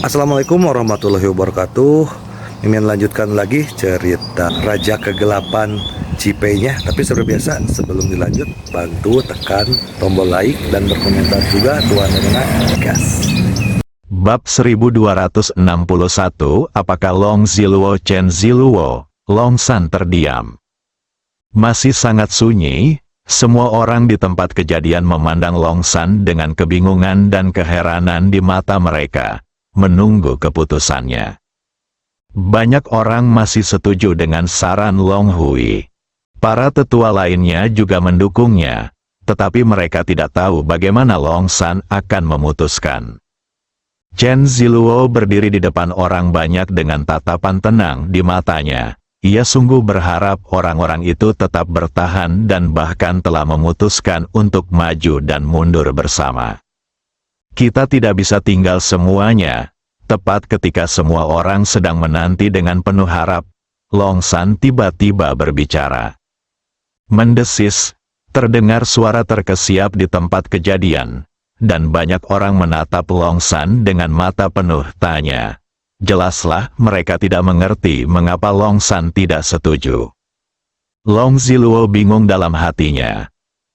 Assalamualaikum warahmatullahi wabarakatuh. Mimin lanjutkan lagi cerita Raja Kegelapan Cipenya. Tapi seperti biasa, sebelum dilanjut, bantu tekan tombol like dan berkomentar juga Tuan Rena gas. Bab 1261, apakah Long Ziluo Chen Ziluo, Long San terdiam. Masih sangat sunyi, semua orang di tempat kejadian memandang Long San dengan kebingungan dan keheranan di mata mereka, menunggu keputusannya. Banyak orang masih setuju dengan saran Long Hui. Para tetua lainnya juga mendukungnya, tetapi mereka tidak tahu bagaimana Long San akan memutuskan. Chen Ziluo berdiri di depan orang banyak dengan tatapan tenang di matanya. Ia sungguh berharap orang-orang itu tetap bertahan dan bahkan telah memutuskan untuk maju dan mundur bersama. Kita tidak bisa tinggal semuanya. Tepat ketika semua orang sedang menanti dengan penuh harap, Long San tiba-tiba berbicara. Mendesis, terdengar suara terkesiap di tempat kejadian. Dan banyak orang menatap Long San dengan mata penuh tanya. Jelaslah mereka tidak mengerti mengapa Long San tidak setuju. Long Ziluo bingung dalam hatinya.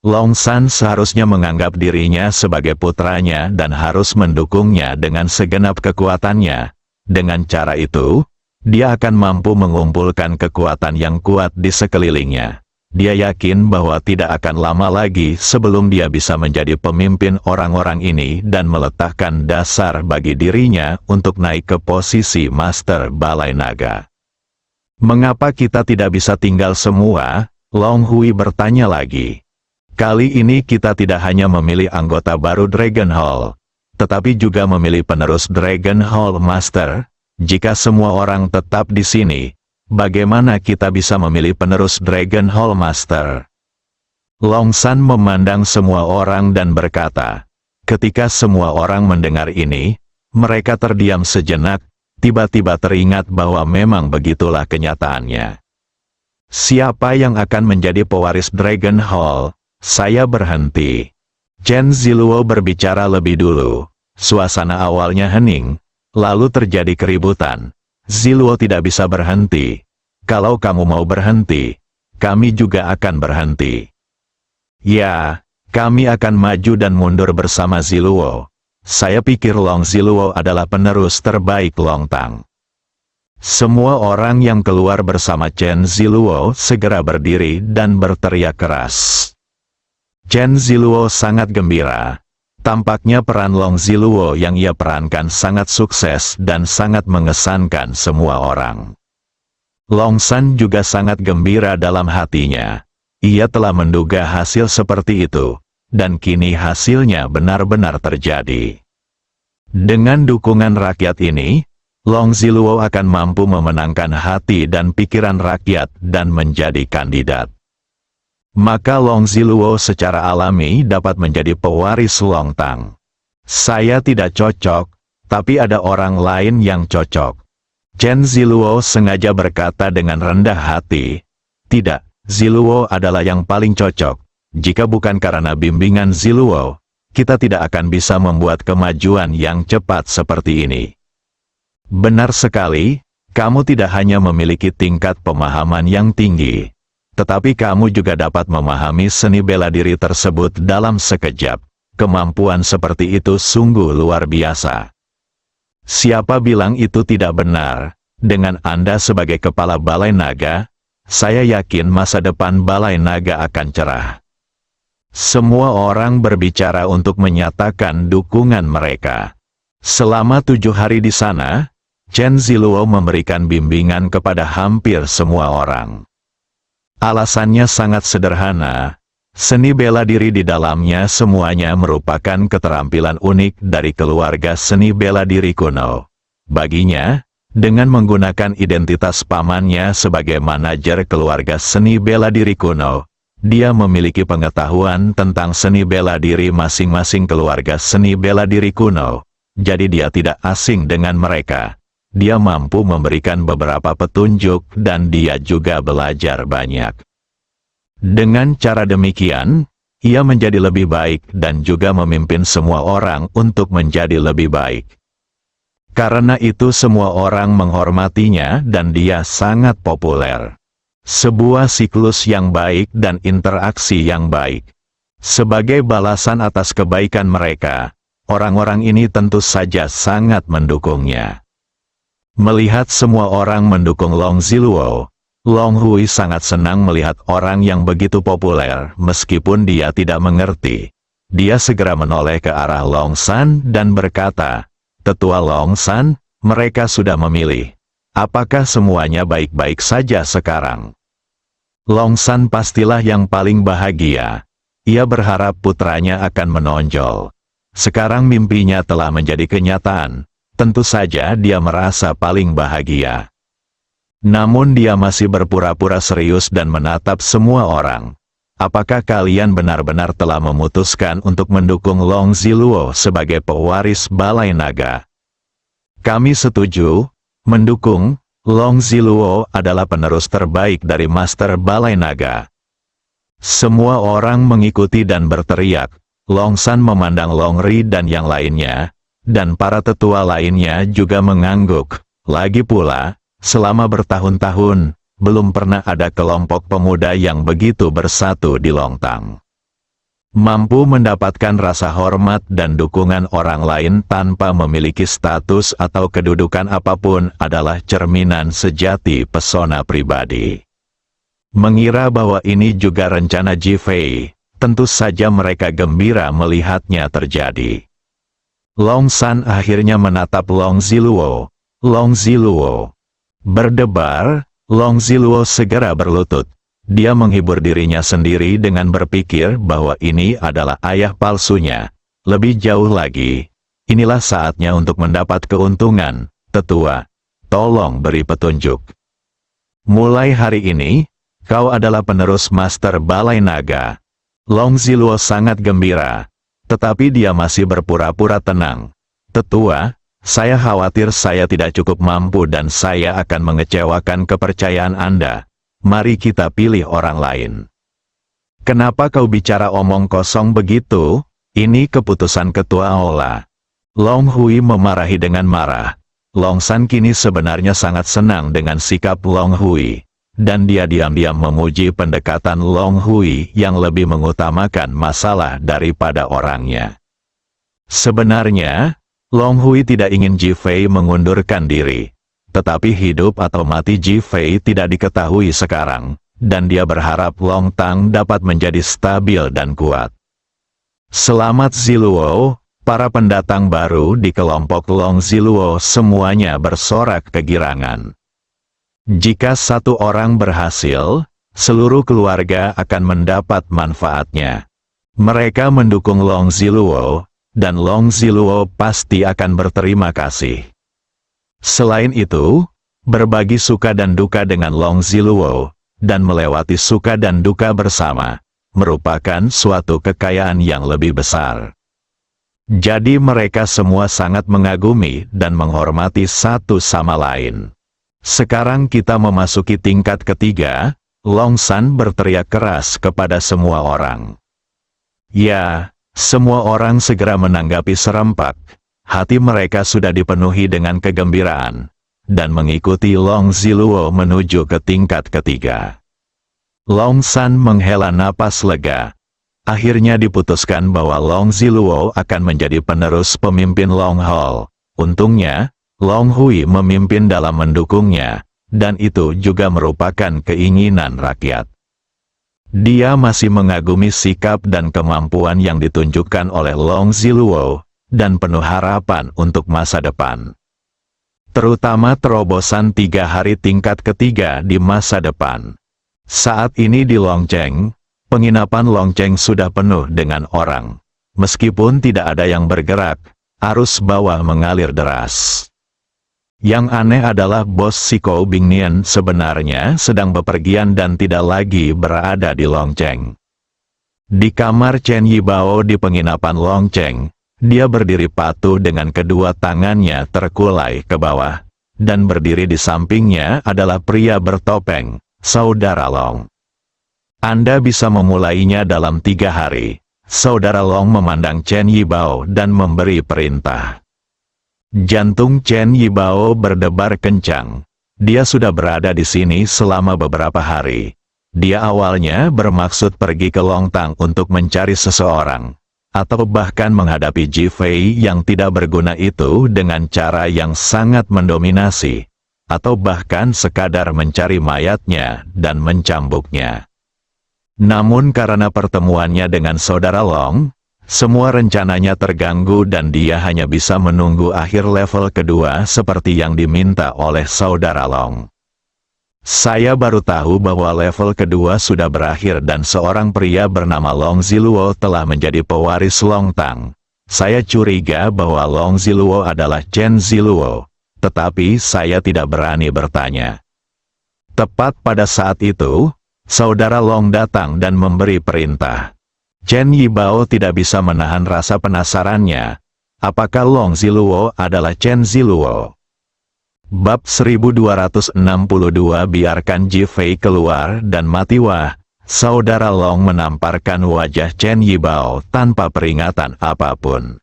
Long San seharusnya menganggap dirinya sebagai putranya dan harus mendukungnya dengan segenap kekuatannya. Dengan cara itu, dia akan mampu mengumpulkan kekuatan yang kuat di sekelilingnya. Dia yakin bahwa tidak akan lama lagi sebelum dia bisa menjadi pemimpin orang-orang ini dan meletakkan dasar bagi dirinya untuk naik ke posisi Master Balai Naga. Mengapa kita tidak bisa tinggal semua? Long Hui bertanya lagi. Kali ini kita tidak hanya memilih anggota baru Dragon Hall, tetapi juga memilih penerus Dragon Hall Master. Jika semua orang tetap di sini, bagaimana kita bisa memilih penerus Dragon Hall Master? Long San memandang semua orang dan berkata, ketika semua orang mendengar ini, mereka terdiam sejenak, tiba-tiba teringat bahwa memang begitulah kenyataannya. Siapa yang akan menjadi pewaris Dragon Hall? Saya berhenti. Chen Ziluo berbicara lebih dulu. Suasana awalnya hening, lalu terjadi keributan. Ziluo tidak bisa berhenti. Kalau kamu mau berhenti, kami juga akan berhenti. Ya, kami akan maju dan mundur bersama Ziluo. Saya pikir Long Ziluo adalah penerus terbaik Long Tang. Semua orang yang keluar bersama Chen Ziluo segera berdiri dan berteriak keras. Chen Ziluo sangat gembira. Tampaknya peran Long Ziluo yang ia perankan sangat sukses dan sangat mengesankan semua orang. Long San juga sangat gembira dalam hatinya. Ia telah menduga hasil seperti itu, dan kini hasilnya benar-benar terjadi. Dengan dukungan rakyat ini, Long Ziluo akan mampu memenangkan hati dan pikiran rakyat dan menjadi kandidat. Maka Long Ziluo secara alami dapat menjadi pewaris Long Tang. Saya tidak cocok, tapi ada orang lain yang cocok. Chen Ziluo sengaja berkata dengan rendah hati. Tidak, Ziluo adalah yang paling cocok. Jika bukan karena bimbingan Ziluo, kita tidak akan bisa membuat kemajuan yang cepat seperti ini. Benar sekali, kamu tidak hanya memiliki tingkat pemahaman yang tinggi, tetapi kamu juga dapat memahami seni bela diri tersebut dalam sekejap. Kemampuan seperti itu sungguh luar biasa. Siapa bilang itu tidak benar? Dengan Anda sebagai kepala Balai Naga, saya yakin masa depan Balai Naga akan cerah. Semua orang berbicara untuk menyatakan dukungan mereka. Selama 7 hari di sana, Chen Ziluo memberikan bimbingan kepada hampir semua orang. Alasannya sangat sederhana. Seni bela diri di dalamnya semuanya merupakan keterampilan unik dari keluarga seni bela diri kuno. Baginya, dengan menggunakan identitas pamannya sebagai manajer keluarga seni bela diri kuno, dia memiliki pengetahuan tentang seni bela diri masing-masing keluarga seni bela diri kuno. Jadi dia tidak asing dengan mereka. Dia mampu memberikan beberapa petunjuk dan dia juga belajar banyak. Dengan cara demikian, ia menjadi lebih baik dan juga memimpin semua orang untuk menjadi lebih baik. Karena itu semua orang menghormatinya dan dia sangat populer. Sebuah siklus yang baik dan interaksi yang baik. Sebagai balasan atas kebaikan mereka, orang-orang ini tentu saja sangat mendukungnya. Melihat semua orang mendukung Long Ziluo, Long Hui sangat senang melihat orang yang begitu populer meskipun dia tidak mengerti. Dia segera menoleh ke arah Long San dan berkata, "Tetua Long San, mereka sudah memilih. Apakah semuanya baik-baik saja sekarang?" Long San pastilah yang paling bahagia. Ia berharap putranya akan menonjol. Sekarang mimpinya telah menjadi kenyataan. Tentu saja dia merasa paling bahagia. Namun dia masih berpura-pura serius dan menatap semua orang. Apakah kalian benar-benar telah memutuskan untuk mendukung Long Ziluo sebagai pewaris Balai Naga? Kami setuju, mendukung. Long Ziluo adalah penerus terbaik dari Master Balai Naga. Semua orang mengikuti dan berteriak. Long San memandang Long Ri dan yang lainnya, dan para tetua lainnya juga mengangguk. Lagi pula, selama bertahun-tahun, belum pernah ada kelompok pemuda yang begitu bersatu di Longtang. Mampu mendapatkan rasa hormat dan dukungan orang lain tanpa memiliki status atau kedudukan apapun adalah cerminan sejati pesona pribadi. Mengira bahwa ini juga rencana Ji Fei, tentu saja mereka gembira melihatnya terjadi. Long San akhirnya menatap Long Ziluo. Long Ziluo berdebar. Long Ziluo segera berlutut. Dia menghibur dirinya sendiri dengan berpikir bahwa ini adalah ayah palsunya. Lebih jauh lagi, inilah saatnya untuk mendapat keuntungan. Tetua, tolong beri petunjuk. Mulai hari ini, kau adalah penerus Master Balai Naga. Long Ziluo sangat gembira, tetapi dia masih berpura-pura tenang. Tetua, saya khawatir saya tidak cukup mampu dan saya akan mengecewakan kepercayaan Anda. Mari kita pilih orang lain. Kenapa kau bicara omong kosong begitu? Ini keputusan Ketua Aula. Long Hui memarahi dengan marah. Long San kini sebenarnya sangat senang dengan sikap Long Hui. Dan dia diam-diam memuji pendekatan Long Hui yang lebih mengutamakan masalah daripada orangnya. Sebenarnya, Long Hui tidak ingin Ji Fei mengundurkan diri. Tetapi hidup atau mati Ji Fei tidak diketahui sekarang, dan dia berharap Long Tang dapat menjadi stabil dan kuat. Selamat Ziluo, para pendatang baru di kelompok Long Ziluo semuanya bersorak kegirangan. Jika satu orang berhasil, seluruh keluarga akan mendapat manfaatnya. Mereka mendukung Long Ziluo, dan Long Ziluo pasti akan berterima kasih. Selain itu, berbagi suka dan duka dengan Long Ziluo, dan melewati suka dan duka bersama, merupakan suatu kekayaan yang lebih besar. Jadi mereka semua sangat mengagumi dan menghormati satu sama lain. Sekarang kita memasuki tingkat ketiga. Long San berteriak keras kepada semua orang. Ya, semua orang segera menanggapi serempak. Hati mereka sudah dipenuhi dengan kegembiraan, dan mengikuti Long Ziluo menuju ke tingkat ketiga. Long San menghela napas lega. Akhirnya diputuskan bahwa Long Ziluo akan menjadi penerus pemimpin Long Hall. Untungnya, Long Hui memimpin dalam mendukungnya, dan itu juga merupakan keinginan rakyat. Dia masih mengagumi sikap dan kemampuan yang ditunjukkan oleh Long Ziluo, dan penuh harapan untuk masa depan. Terutama terobosan 3 hari tingkat ketiga di masa depan. Saat ini di Longcheng, penginapan Longcheng sudah penuh dengan orang. Meskipun tidak ada yang bergerak, arus bawah mengalir deras. Yang aneh adalah bos Siko Bingnian sebenarnya sedang bepergian dan tidak lagi berada di Longcheng. Di kamar Chen Yibao di penginapan Longcheng, dia berdiri patuh dengan kedua tangannya terkulai ke bawah, dan berdiri di sampingnya adalah pria bertopeng, Saudara Long. Anda bisa memulainya dalam 3 hari. Saudara Long memandang Chen Yibao dan memberi perintah. Jantung Chen Yibao berdebar kencang. Dia sudah berada di sini selama beberapa hari. Dia awalnya bermaksud pergi ke Longtang untuk mencari seseorang, atau bahkan menghadapi Ji Fei yang tidak berguna itu dengan cara yang sangat mendominasi, atau bahkan sekadar mencari mayatnya dan mencambuknya. Namun karena pertemuannya dengan saudara Long, semua rencananya terganggu dan dia hanya bisa menunggu akhir level kedua seperti yang diminta oleh saudara Long. Saya baru tahu bahwa level kedua sudah berakhir dan seorang pria bernama Long Ziluo telah menjadi pewaris Longtang. Saya curiga bahwa Long Ziluo adalah Chen Ziluo, tetapi saya tidak berani bertanya. Tepat pada saat itu, saudara Long datang dan memberi perintah. Chen Yibao tidak bisa menahan rasa penasarannya. Apakah Long Ziluo adalah Chen Ziluo? Bab 1262 biarkan Ji Fei keluar dan mati. Wah, saudara Long menamparkan wajah Chen Yibao tanpa peringatan apapun.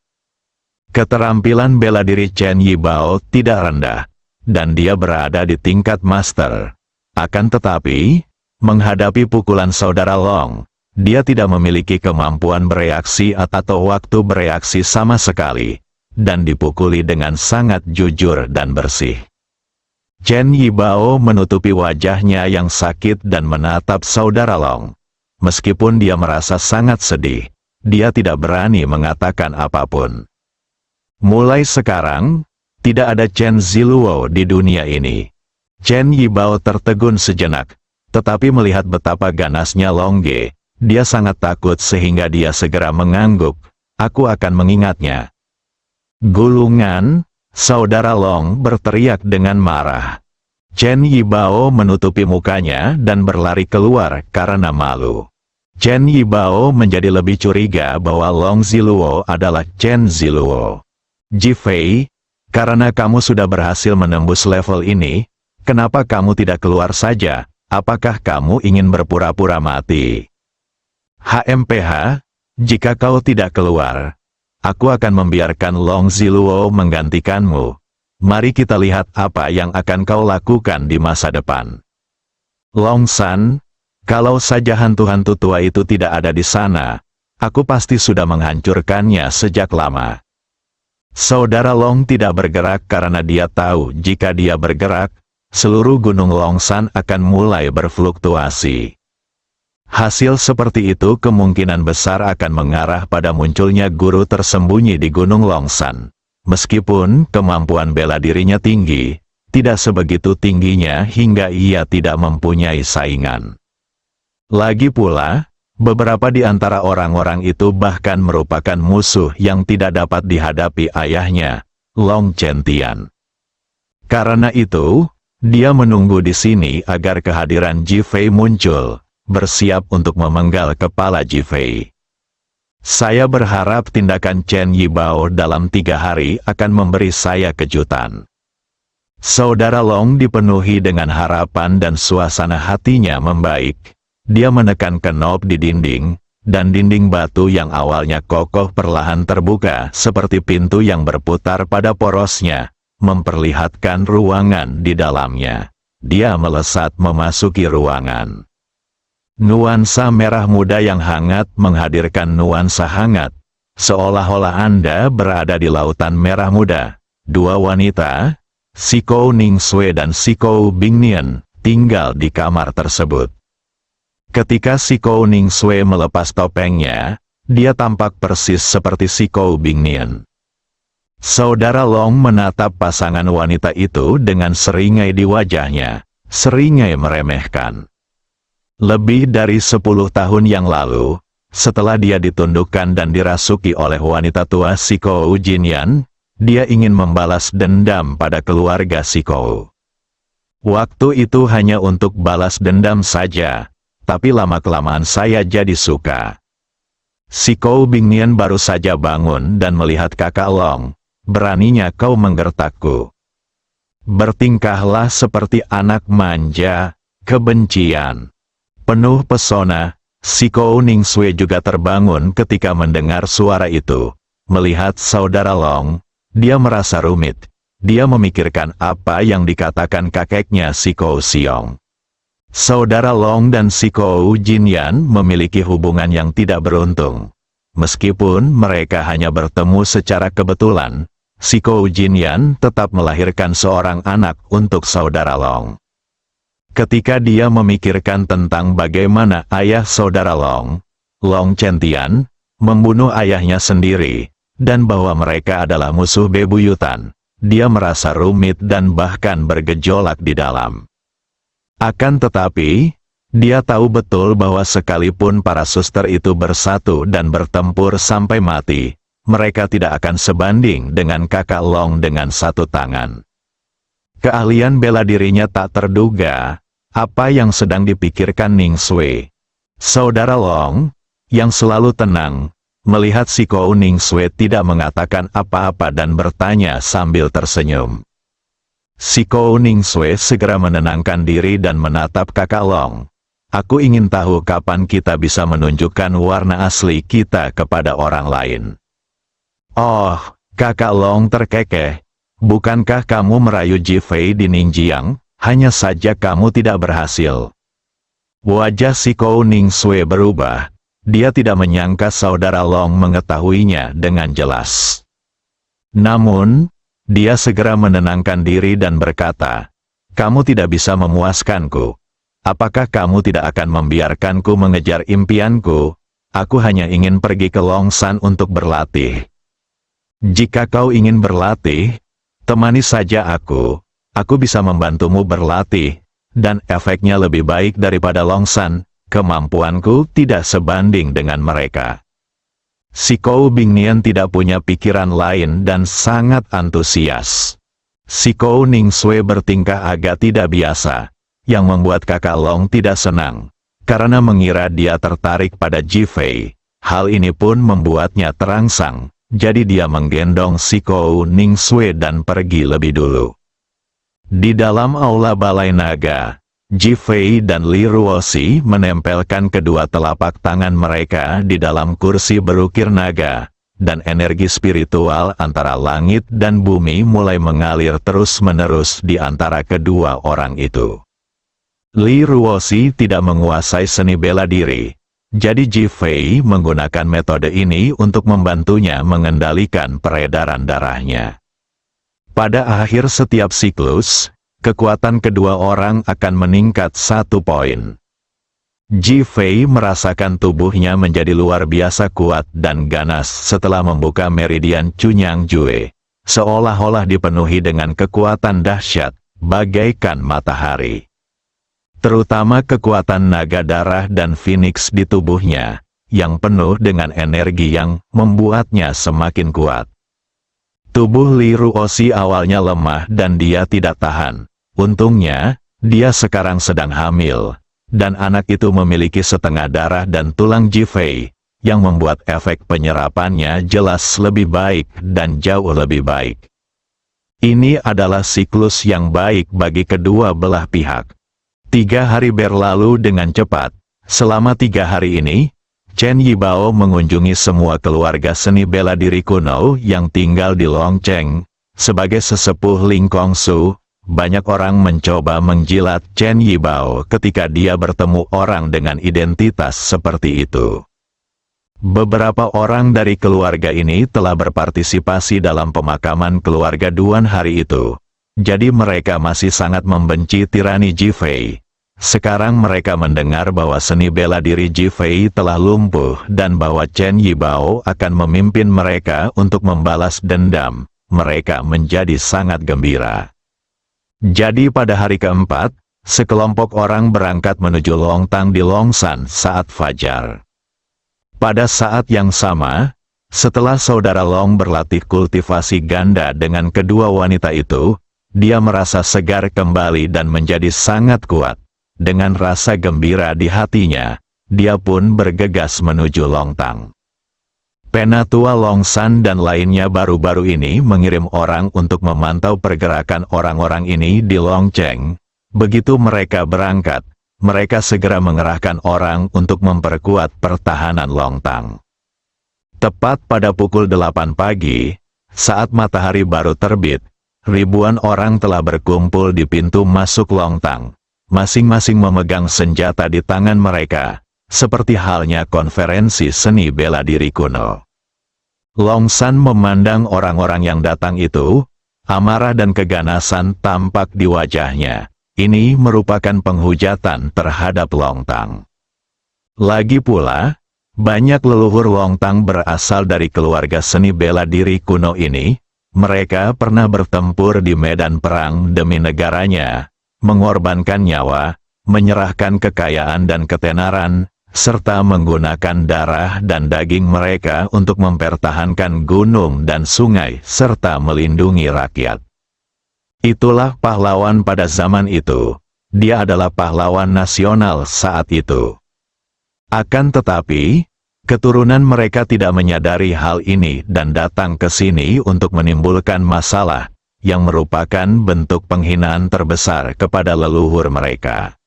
Keterampilan bela diri Chen Yibao tidak rendah, dan dia berada di tingkat master. Akan tetapi, menghadapi pukulan saudara Long, dia tidak memiliki kemampuan bereaksi atau waktu bereaksi sama sekali, dan dipukuli dengan sangat jujur dan bersih. Chen Yibao menutupi wajahnya yang sakit dan menatap saudara Long. Meskipun dia merasa sangat sedih, dia tidak berani mengatakan apapun. Mulai sekarang, tidak ada Chen Ziluo di dunia ini. Chen Yibao tertegun sejenak, tetapi melihat betapa ganasnya Long Ge, dia sangat takut sehingga dia segera mengangguk. Aku akan mengingatnya. Gulungan, saudara Long berteriak dengan marah. Chen Yibao menutupi mukanya dan berlari keluar karena malu. Chen Yibao menjadi lebih curiga bahwa Long Ziluo adalah Chen Ziluo. Ji Fei, karena kamu sudah berhasil menembus level ini, kenapa kamu tidak keluar saja? Apakah kamu ingin berpura-pura mati? HMPH, jika kau tidak keluar, aku akan membiarkan Long Ziluo menggantikanmu. Mari kita lihat apa yang akan kau lakukan di masa depan. Long San, kalau saja hantu-hantu tua itu tidak ada di sana, aku pasti sudah menghancurkannya sejak lama. Saudara Long tidak bergerak karena dia tahu jika dia bergerak, seluruh gunung Longsan akan mulai berfluktuasi. Hasil seperti itu kemungkinan besar akan mengarah pada munculnya guru tersembunyi di Gunung Longsan. Meskipun kemampuan bela dirinya tinggi, tidak sebegitu tingginya hingga ia tidak mempunyai saingan. Lagi pula, beberapa di antara orang-orang itu bahkan merupakan musuh yang tidak dapat dihadapi ayahnya, Long Chentian. Karena itu, dia menunggu di sini agar kehadiran Ji Fei muncul, bersiap untuk memenggal kepala Ji Fei. Saya berharap tindakan Chen Yibao dalam 3 hari akan memberi saya kejutan. Saudara Long dipenuhi dengan harapan dan suasana hatinya membaik. Dia menekan knob di dinding, dan dinding batu yang awalnya kokoh perlahan terbuka seperti pintu yang berputar pada porosnya, memperlihatkan ruangan di dalamnya. Dia melesat memasuki ruangan. Nuansa merah muda yang hangat menghadirkan nuansa hangat, seolah-olah Anda berada di lautan merah muda. 2 wanita, Sikou Ningsue dan Sikou Bingnian, tinggal di kamar tersebut. Ketika Sikou Ningsue melepas topengnya, dia tampak persis seperti Sikou Bingnian. Saudara Long menatap pasangan wanita itu dengan seringai di wajahnya, seringai meremehkan. Lebih dari 10 tahun yang lalu, setelah dia ditundukkan dan dirasuki oleh wanita tua Sikou Jinyan, dia ingin membalas dendam pada keluarga Sikou. Waktu itu hanya untuk balas dendam saja, tapi lama-kelamaan saya jadi suka. Sikou Bingnian baru saja bangun dan melihat kakak Long. Beraninya kau menggertakku. Bertingkahlah seperti anak manja, kebencian. Penuh pesona, Sikou Ningsue juga terbangun ketika mendengar suara itu. Melihat saudara Long, Dia merasa rumit. Dia memikirkan apa yang dikatakan kakeknya si Kou Siong. Saudara Long dan si Kou Jinyan memiliki hubungan yang tidak beruntung. Meskipun mereka hanya bertemu secara kebetulan, si Kou Jinyan tetap melahirkan seorang anak untuk saudara Long. Ketika dia memikirkan tentang bagaimana ayah saudara Long, Long Chentian, membunuh ayahnya sendiri, dan bahwa mereka adalah musuh bebuyutan, dia merasa rumit dan bahkan bergejolak di dalam. Akan tetapi, dia tahu betul bahwa sekalipun para suster itu bersatu dan bertempur sampai mati, mereka tidak akan sebanding dengan kakak Long dengan satu tangan. Keahlian bela dirinya tak terduga, apa yang sedang dipikirkan Ning Sui. Saudara Long, yang selalu tenang, melihat si Kou Ning Sui tidak mengatakan apa-apa dan bertanya sambil tersenyum. Si Kou Ning Sui segera menenangkan diri dan menatap kakak Long. Aku ingin tahu kapan kita bisa menunjukkan warna asli kita kepada orang lain. Oh, kakak Long terkekeh. Bukankah kamu merayu Ji Fei di Ningjiang? Hanya saja kamu tidak berhasil. Wajah si Kou Ning Sui berubah. Dia tidak menyangka saudara Long mengetahuinya dengan jelas. Namun, dia segera menenangkan diri dan berkata, "Kamu tidak bisa memuaskanku. Apakah kamu tidak akan membiarkanku mengejar impianku? Aku hanya ingin pergi ke Longshan untuk berlatih. Jika kau ingin berlatih, temani saja aku. Aku bisa membantumu berlatih, dan efeknya lebih baik daripada Longshan. Kemampuanku tidak sebanding dengan mereka." Si Kou Bingnian tidak punya pikiran lain dan sangat antusias. Si Kou Ning Sui bertingkah agak tidak biasa, yang membuat kakak Long tidak senang, karena mengira dia tertarik pada Ji Fei. Hal ini pun membuatnya terangsang, jadi dia menggendong si Kou Ning Sui dan pergi lebih dulu. Di dalam aula balai naga, Ji Fei dan Li Ruoxi menempelkan kedua telapak tangan mereka di dalam kursi berukir naga, dan energi spiritual antara langit dan bumi mulai mengalir terus-menerus di antara kedua orang itu. Li Ruoxi tidak menguasai seni bela diri, jadi Ji Fei menggunakan metode ini untuk membantunya mengendalikan peredaran darahnya. Pada akhir setiap siklus, kekuatan kedua orang akan meningkat 1 poin. Ji Fei merasakan tubuhnya menjadi luar biasa kuat dan ganas setelah membuka meridian Cunyang Jue, seolah-olah dipenuhi dengan kekuatan dahsyat, bagaikan matahari. Terutama kekuatan naga darah dan Phoenix di tubuhnya, yang penuh dengan energi yang membuatnya semakin kuat. Tubuh Li Ruoxi awalnya lemah dan dia tidak tahan. Untungnya, dia sekarang sedang hamil, dan anak itu memiliki setengah darah dan tulang Ji Fei, yang membuat efek penyerapannya jelas lebih baik dan jauh lebih baik. Ini adalah siklus yang baik bagi kedua belah pihak. 3 hari berlalu dengan cepat. Selama 3 hari ini, Chen Yibao mengunjungi semua keluarga seni bela diri kuno yang tinggal di Longcheng. Sebagai sesepuh Ling Kongsu, banyak orang mencoba menjilat Chen Yibao ketika dia bertemu orang dengan identitas seperti itu. Beberapa orang dari keluarga ini telah berpartisipasi dalam pemakaman keluarga Duan hari itu, jadi mereka masih sangat membenci tirani Ji Fei. Sekarang mereka mendengar bahwa seni bela diri Ji Fei telah lumpuh dan bahwa Chen Yibao akan memimpin mereka untuk membalas dendam. Mereka menjadi sangat gembira. Jadi pada hari keempat, sekelompok orang berangkat menuju Longtang di Longshan saat fajar. Pada saat yang sama, setelah saudara Long berlatih kultivasi ganda dengan kedua wanita itu, dia merasa segar kembali dan menjadi sangat kuat. Dengan rasa gembira di hatinya, dia pun bergegas menuju Longtang. Penatua Longshan dan lainnya baru-baru ini mengirim orang untuk memantau pergerakan orang-orang ini di Longcheng. Begitu mereka berangkat, mereka segera mengerahkan orang untuk memperkuat pertahanan Longtang. Tepat pada pukul 8 pagi, saat matahari baru terbit, ribuan orang telah berkumpul di pintu masuk Longtang, masing-masing memegang senjata di tangan mereka, seperti halnya konferensi seni bela diri kuno. Long San memandang orang-orang yang datang itu, amarah dan keganasan tampak di wajahnya. Ini merupakan penghujatan terhadap Longtang. Lagi pula, banyak leluhur Longtang berasal dari keluarga seni bela diri kuno ini. Mereka pernah bertempur di medan perang demi negaranya, mengorbankan nyawa, menyerahkan kekayaan dan ketenaran, serta menggunakan darah dan daging mereka untuk mempertahankan gunung dan sungai serta melindungi rakyat. Itulah pahlawan pada zaman itu. Dia adalah pahlawan nasional saat itu. Akan tetapi, keturunan mereka tidak menyadari hal ini dan datang ke sini untuk menimbulkan masalah, yang merupakan bentuk penghinaan terbesar kepada leluhur mereka.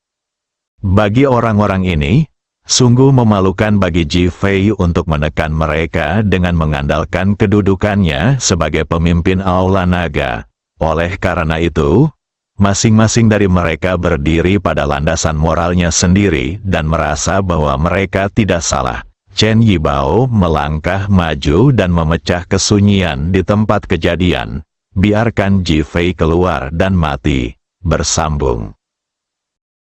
Bagi orang-orang ini, sungguh memalukan bagi Ji Fei untuk menekan mereka dengan mengandalkan kedudukannya sebagai pemimpin Aula Naga. Oleh karena itu, masing-masing dari mereka berdiri pada landasan moralnya sendiri dan merasa bahwa mereka tidak salah. Chen Yibao melangkah maju dan memecah kesunyian di tempat kejadian. Biarkan Ji Fei keluar dan mati. Bersambung.